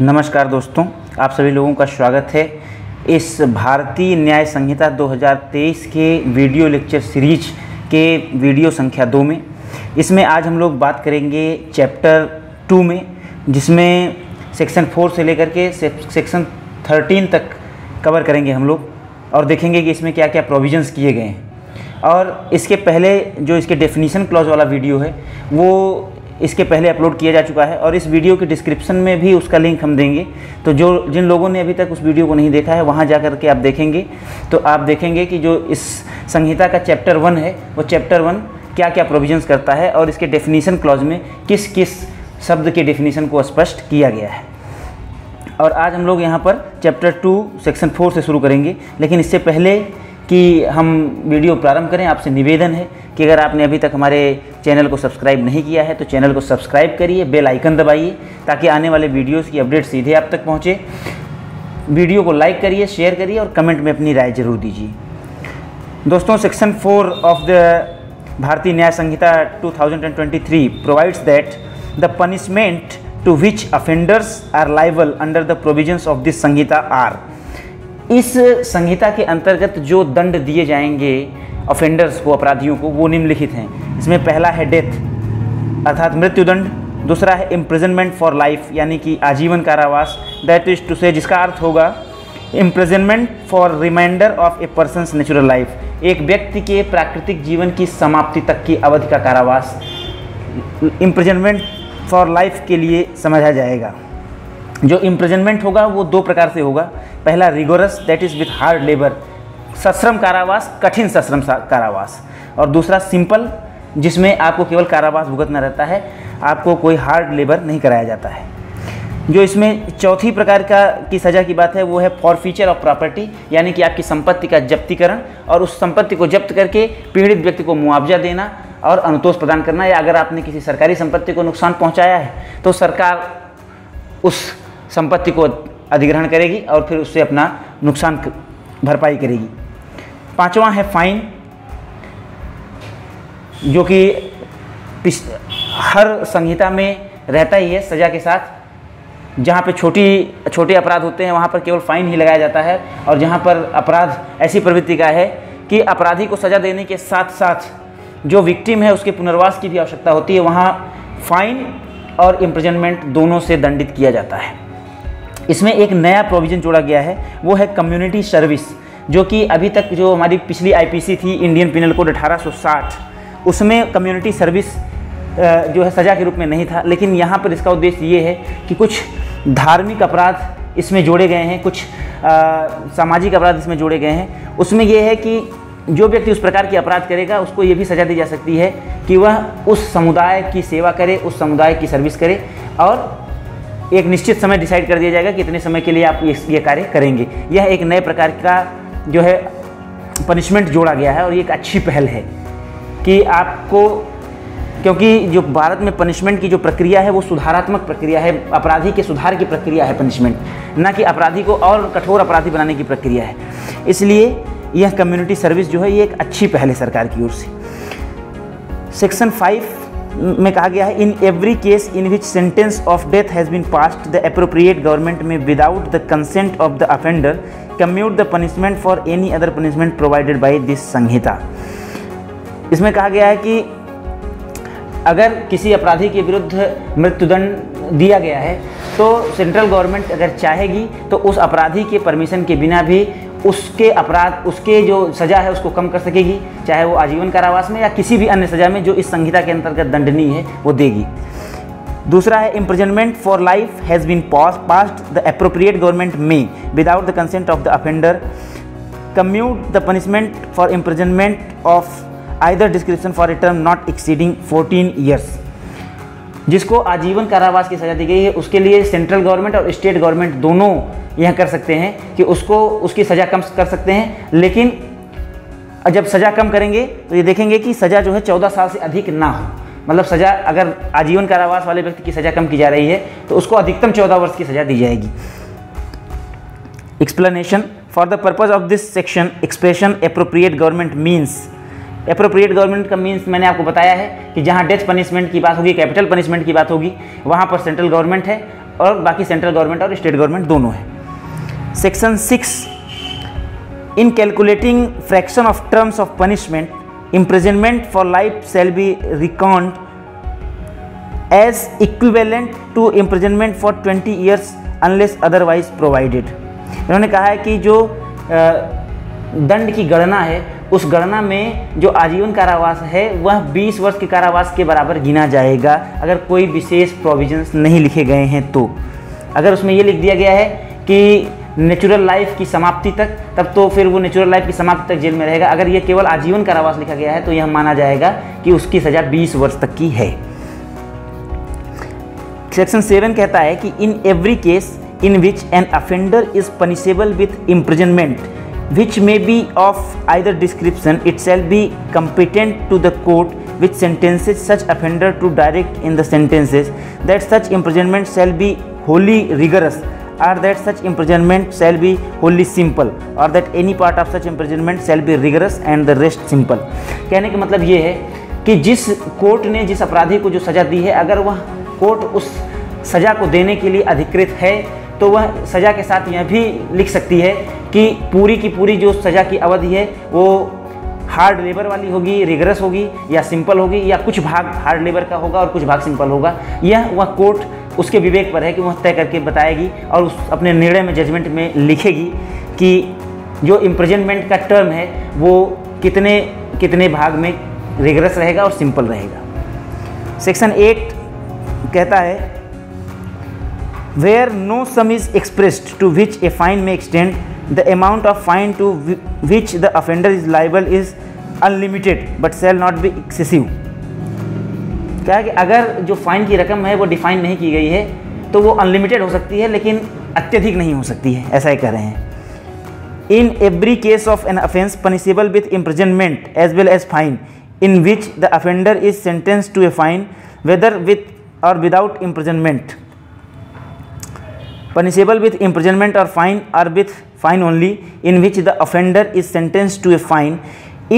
नमस्कार दोस्तों, आप सभी लोगों का स्वागत है इस भारतीय न्याय संहिता 2023 के वीडियो लेक्चर सीरीज के वीडियो संख्या 2 में। इसमें आज हम लोग बात करेंगे चैप्टर 2 में, जिसमें सेक्शन 4 से लेकर के सेक्शन 13 तक कवर करेंगे हम लोग और देखेंगे कि इसमें क्या क्या प्रोविजंस किए गए हैं। और इसके पहले जो इसके डेफिनीशन क्लॉज वाला वीडियो है वो इसके पहले अपलोड किया जा चुका है और इस वीडियो के डिस्क्रिप्शन में भी उसका लिंक हम देंगे। तो जिन लोगों ने अभी तक उस वीडियो को नहीं देखा है वहाँ जा कर के आप देखेंगे तो आप देखेंगे कि जो इस संहिता का चैप्टर 1 है वो चैप्टर 1 क्या क्या प्रोविजंस करता है और इसके डेफिनीशन क्लॉज में किस किस शब्द के डेफिनीशन को स्पष्ट किया गया है। और आज हम लोग यहाँ पर चैप्टर 2 सेक्शन 4 से शुरू करेंगे। लेकिन इससे पहले कि हम वीडियो प्रारंभ करें, आपसे निवेदन है कि अगर आपने अभी तक हमारे चैनल को सब्सक्राइब नहीं किया है तो चैनल को सब्सक्राइब करिए, बेल आइकन दबाइए ताकि आने वाले वीडियोस की अपडेट सीधे आप तक पहुंचे। वीडियो को लाइक करिए, शेयर करिए और कमेंट में अपनी राय जरूर दीजिए। दोस्तों, section 4 of the Bharatiya Nyaya Sanhita 2023 provides that the punishment to which offenders are liable under the provisions of this Sanhita are. इस संहिता के अंतर्गत जो दंड दिए जाएंगे ऑफेंडर्स को, अपराधियों को, वो निम्नलिखित हैं। इसमें पहला है डेथ अर्थात मृत्युदंड, दूसरा है इम्प्रिजनमेंट फॉर लाइफ यानी कि आजीवन कारावास, दैट इज टू से जिसका अर्थ होगा imprisonment for remainder of a person's natural life, एक व्यक्ति के प्राकृतिक जीवन की समाप्ति तक की अवधि का कारावास इम्प्रिजनमेंट फॉर लाइफ के लिए समझा जाएगा। जो इम्प्रिजनमेंट होगा वो दो प्रकार से होगा। पहला rigorous, that is with hard labour, सश्रम कारावास, कठिन सश्रम कारावास, और दूसरा सिंपल, जिसमें आपको केवल कारावास भुगतना रहता है, आपको कोई हार्ड लेबर नहीं कराया जाता है। जो इसमें चौथी प्रकार की सज़ा की बात है वो है फॉरफीचर ऑफ प्रॉपर्टी, यानी कि आपकी संपत्ति का जब्तीकरण और उस संपत्ति को जब्त करके पीड़ित व्यक्ति को मुआवजा देना और अनुतोष प्रदान करना, या अगर आपने किसी सरकारी संपत्ति को नुकसान पहुँचाया है तो सरकार उस संपत्ति को अधिग्रहण करेगी और फिर उससे अपना नुकसान भरपाई करेगी। पांचवा है फाइन, जो कि हर संहिता में रहता ही है सज़ा के साथ। जहाँ पे छोटे अपराध होते हैं वहाँ पर केवल फाइन ही लगाया जाता है, और जहाँ पर अपराध ऐसी प्रवृत्ति का है कि अपराधी को सज़ा देने के साथ साथ जो विक्टिम है उसके पुनर्वास की भी आवश्यकता होती है, वहाँ फाइन और इम्प्रिजनमेंट दोनों से दंडित किया जाता है। इसमें एक नया प्रोविज़न जोड़ा गया है वो है कम्युनिटी सर्विस, जो कि अभी तक जो हमारी पिछली आईपीसी थी, इंडियन पिनल कोड 1860, उसमें कम्युनिटी सर्विस जो है सज़ा के रूप में नहीं था। लेकिन यहाँ पर इसका उद्देश्य ये है कि कुछ धार्मिक अपराध इसमें जोड़े गए हैं, कुछ सामाजिक अपराध इसमें जोड़े गए हैं। उसमें ये है कि जो व्यक्ति उस प्रकार की अपराध करेगा उसको ये भी सज़ा दी जा सकती है कि वह उस समुदाय की सेवा करे, उस समुदाय की सर्विस करे, और एक निश्चित समय डिसाइड कर दिया जाएगा कि इतने समय के लिए आप ये कार्य करेंगे। यह एक नए प्रकार का जो है पनिशमेंट जोड़ा गया है और ये एक अच्छी पहल है कि आपको, क्योंकि जो भारत में पनिशमेंट की जो प्रक्रिया है वो सुधारात्मक प्रक्रिया है, अपराधी के सुधार की प्रक्रिया है पनिशमेंट, ना कि अपराधी को और कठोर अपराधी बनाने की प्रक्रिया है। इसलिए यह कम्युनिटी सर्विस जो है ये एक अच्छी पहल है सरकार की ओर से। सेक्शन 5 में कहा गया है, in every case in which sentence of death has been passed the appropriate government may without the consent of the offender commute the punishment for any other punishment provided by this Sanhita. इसमें कहा गया है कि अगर किसी अपराधी के विरुद्ध मृत्युदंड दिया गया है तो सेंट्रल गवर्नमेंट अगर चाहेगी तो उस अपराधी के परमिशन के बिना भी उसके जो सज़ा है उसको कम कर सकेगी, चाहे वो आजीवन कारावास में या किसी भी अन्य सज़ा में जो इस संहिता के अंतर्गत दंडनीय है वो देगी। दूसरा है imprisonment for life has been passed the appropriate government may without the consent of the offender commute the punishment for imprisonment of either description for a term not exceeding 14 years. जिसको आजीवन कारावास की सज़ा दी गई है उसके लिए सेंट्रल गवर्नमेंट और स्टेट गवर्नमेंट दोनों यह कर सकते हैं कि उसकी सज़ा कम कर सकते हैं। लेकिन जब सज़ा कम करेंगे तो ये देखेंगे कि सज़ा जो है 14 साल से अधिक ना हो। मतलब सज़ा, अगर आजीवन कारावास वाले व्यक्ति की सज़ा कम की जा रही है तो उसको अधिकतम 14 वर्ष की सज़ा दी जाएगी। Explanation for the purpose of this section expression appropriate government means, appropriate government का मीन्स मैंने आपको बताया है कि जहाँ डेथ पनिशमेंट की बात होगी, कैपिटल पनिशमेंट की बात होगी, वहाँ पर सेंट्रल गवर्नमेंट है और बाकी सेंट्रल गवर्नमेंट और स्टेट गवर्नमेंट दोनों है। Section 6, in calculating fraction of terms of punishment, imprisonment for life shall be reckoned as equivalent to imprisonment for 20 years unless otherwise provided। इन्होंने कहा है कि जो दंड की गणना है उस गणना में जो आजीवन कारावास है वह 20 वर्ष के कारावास के बराबर गिना जाएगा अगर कोई विशेष प्रोविजंस नहीं लिखे गए हैं तो। अगर उसमें ये लिख दिया गया है कि नेचुरल लाइफ की समाप्ति तक, तब तो फिर वो नेचुरल लाइफ की समाप्ति तक जेल में रहेगा। अगर ये केवल आजीवन कारावास लिखा गया है तो यह माना जाएगा कि उसकी सज़ा 20 वर्ष तक की है। सेक्शन 7 कहता है कि इन every case in which N offender is punishable with imprisonment which may be of either description, it shall be competent to the court which sentences such offender to direct in the sentences that such imprisonment shall be wholly rigorous, or that such imprisonment shall be wholly simple, or that any part of such imprisonment shall be rigorous and the rest simple। कहने का मतलब ये है कि जिस court ने जिस अपराधी को जो सज़ा दी है, अगर वह कोर्ट उस सज़ा को देने के लिए अधिकृत है तो वह सज़ा के साथ यह भी लिख सकती है कि पूरी की पूरी जो सज़ा की अवधि है वो हार्ड लेबर वाली होगी, रिगरस होगी या सिंपल होगी, या कुछ भाग हार्ड लेबर का होगा और कुछ भाग सिंपल होगा। यह वह कोर्ट उसके विवेक पर है कि वह तय करके बताएगी और उस अपने निर्णय में, जजमेंट में लिखेगी कि जो इम्प्रिजनमेंट का टर्म है वो कितने कितने भाग में रिगरस रहेगा और सिंपल रहेगा। सेक्शन 8 कहता है where no sum is expressed to which a fine may extend, the amount of fine to which the offender is liable is unlimited but shall not be excessive। क्या है कि अगर जो फाइन की रकम है वो डिफाइन नहीं की गई है तो वो अनलिमिटेड हो सकती है लेकिन अत्यधिक नहीं हो सकती है, ऐसा ही कह रहे हैं। In every case of an offence punishable with imprisonment as well as fine in which the offender is sentenced to a fine whether with or without imprisonment, punishable with imprisonment or fine or with fine only, in which the offender is sentenced to a fine,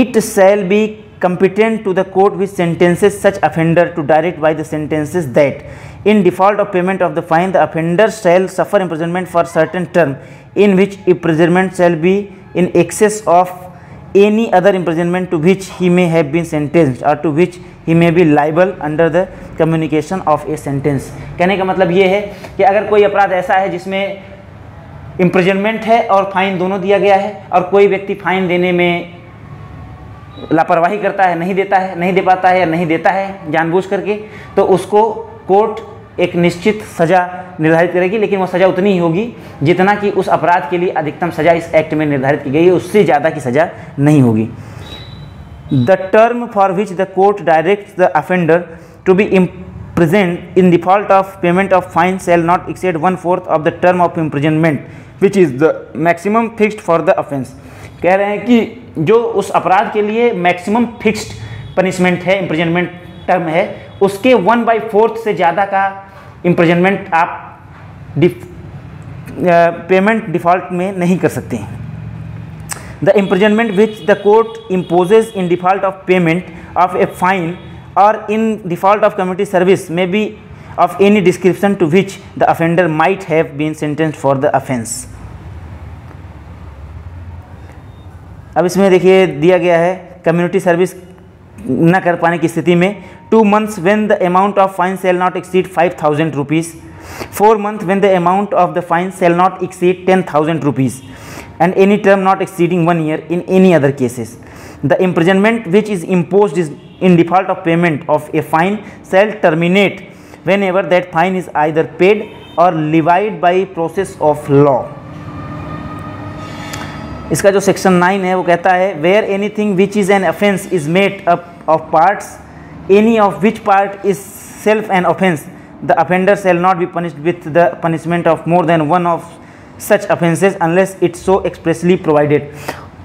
it shall be competent to the court which sentences such offender to direct by the sentences that in default of payment of the fine the offender shall suffer imprisonment for certain term in which imprisonment shall be in excess of any other imprisonment to which he may have been sentenced or to which he may be liable under the communication of a sentence। कहने का मतलब ये है कि अगर कोई अपराध ऐसा है जिसमें इम्प्रिजनमेंट है और फाइन दोनों दिया गया है और कोई व्यक्ति फाइन देने में लापरवाही करता है, नहीं देता है, नहीं दे पाता है या नहीं देता है जानबूझ करके, तो उसको कोर्ट एक निश्चित सज़ा निर्धारित करेगी, लेकिन वो सज़ा उतनी ही होगी जितना कि उस अपराध के लिए अधिकतम सज़ा इस एक्ट में निर्धारित की गई है, उससे ज़्यादा की सज़ा नहीं होगी। The term for which the court directs the offender to be imprisoned in default of payment of fine shall not exceed 1/4 of the term of imprisonment which is the maximum fixed for the offense। कह रहे हैं कि जो उस अपराध के लिए maximum fixed punishment है, इम्प्रिजनमेंट टर्म है, उसके 1/4 से ज़्यादा का इम्प्रिजनमेंट आप पेमेंट डिफ़ॉल्ट में नहीं कर सकते हैं। The imprisonment which the court imposes in default of payment of a fine or in default of community service may be of any description to which the offender might have been sentenced for the offence। अब इसमें देखिए दिया गया है community service न कर पाने की स्थिति में 2 months when the amount of fine shall not exceed 5,000 rupees, 4 months when the amount of the fine shall not exceed 10,000 rupees, and any term not exceeding 1 year in any other cases। The imprisonment which is imposed is in default of payment of a fine shall terminate whenever that fine is either paid or levied by process of law। इसका जो section 9 है वो कहता है where anything which is an offence is made up of parts, any of which part is self an offence, the offender shall not be punished with the punishment of more than one of such offences unless it so expressly provided।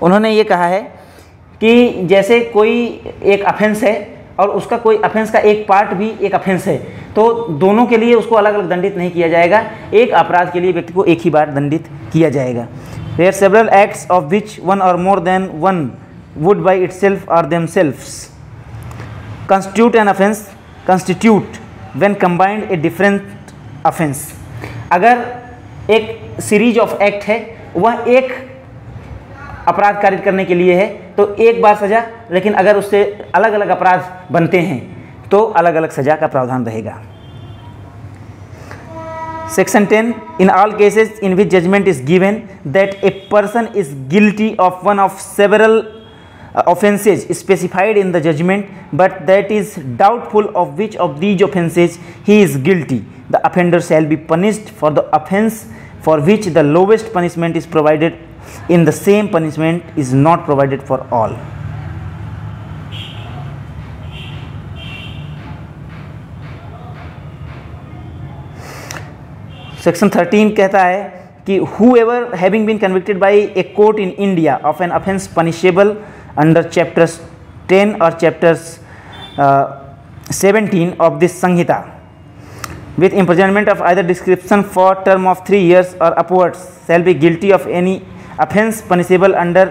उन्होंने ये कहा है कि जैसे कोई एक offence है और उसका कोई अफेंस का एक पार्ट भी एक अफेंस है, तो दोनों के लिए उसको अलग अलग दंडित नहीं किया जाएगा, एक अपराध के लिए व्यक्ति को एक ही बार दंडित किया जाएगा। Where several acts of which one or more than one would by itself or themselves constitute an offense, constitute when combined a different offense। अगर एक सीरीज ऑफ एक्ट है, वह एक अपराध कारित करने के लिए है तो एक बार सजा, लेकिन अगर उससे अलग अलग अपराध बनते हैं तो अलग अलग सजा का प्रावधान रहेगा। Section 10, in all cases in which judgment is given that a person is guilty of one of several offences specified in the judgment, but that is doubtful of which of these offences he is guilty, the offender shall be punished for the offence for which the lowest punishment is provided, in the same punishment is not provided for all. Section 13 कहता है कि whoever having been convicted by a court in India of an offence punishable under chapters 10 or chapters 17 of this Sanhita with imprisonment of either description for term of 3 years or upwards shall be guilty of any offence punishable under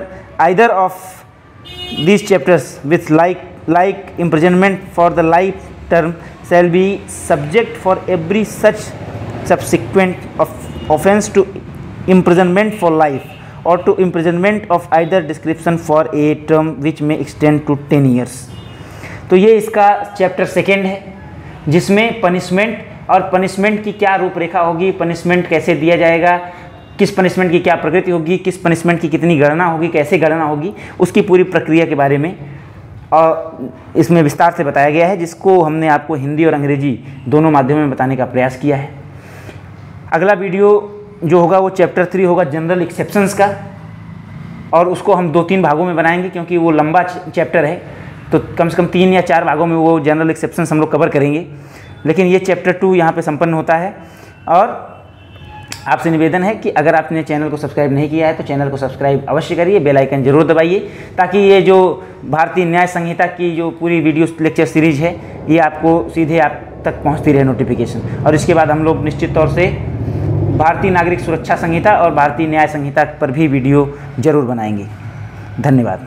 either of these chapters with like imprisonment for the life term shall be subject for every such subsequent offence to imprisonment for life or to imprisonment of either description for a term which may extend to 10 years। तो ये इसका chapter 2 है, जिसमें punishment और punishment की क्या रूपरेखा होगी, पनिशमेंट कैसे दिया जाएगा, किस पनिशमेंट की क्या प्रकृति होगी, किस पनिशमेंट की कितनी गणना होगी, कैसे गणना होगी, उसकी पूरी प्रक्रिया के बारे में और इसमें विस्तार से बताया गया है, जिसको हमने आपको हिंदी और अंग्रेजी दोनों माध्यमों में बताने का प्रयास किया है। अगला वीडियो जो होगा वो चैप्टर 3 होगा, जनरल एक्सेप्शंस का, और उसको हम 2-3 भागों में बनाएंगे क्योंकि वो लंबा चैप्टर है, तो कम से कम 3 या 4 भागों में वो जनरल एक्सेप्शंस हम लोग कवर करेंगे। लेकिन ये चैप्टर 2 यहाँ पे संपन्न होता है। और आपसे निवेदन है कि अगर आपने चैनल को सब्सक्राइब नहीं किया है तो चैनल को सब्सक्राइब अवश्य करिए, बेल आइकन जरूर दबाइए, ताकि ये जो भारतीय न्याय संहिता की जो पूरी वीडियो लेक्चर सीरीज है ये आपको सीधे आप तक पहुँचती रहे नोटिफिकेशन। और इसके बाद हम लोग निश्चित तौर से भारतीय नागरिक सुरक्षा संहिता और भारतीय न्याय संहिता पर भी वीडियो जरूर बनाएंगे। धन्यवाद।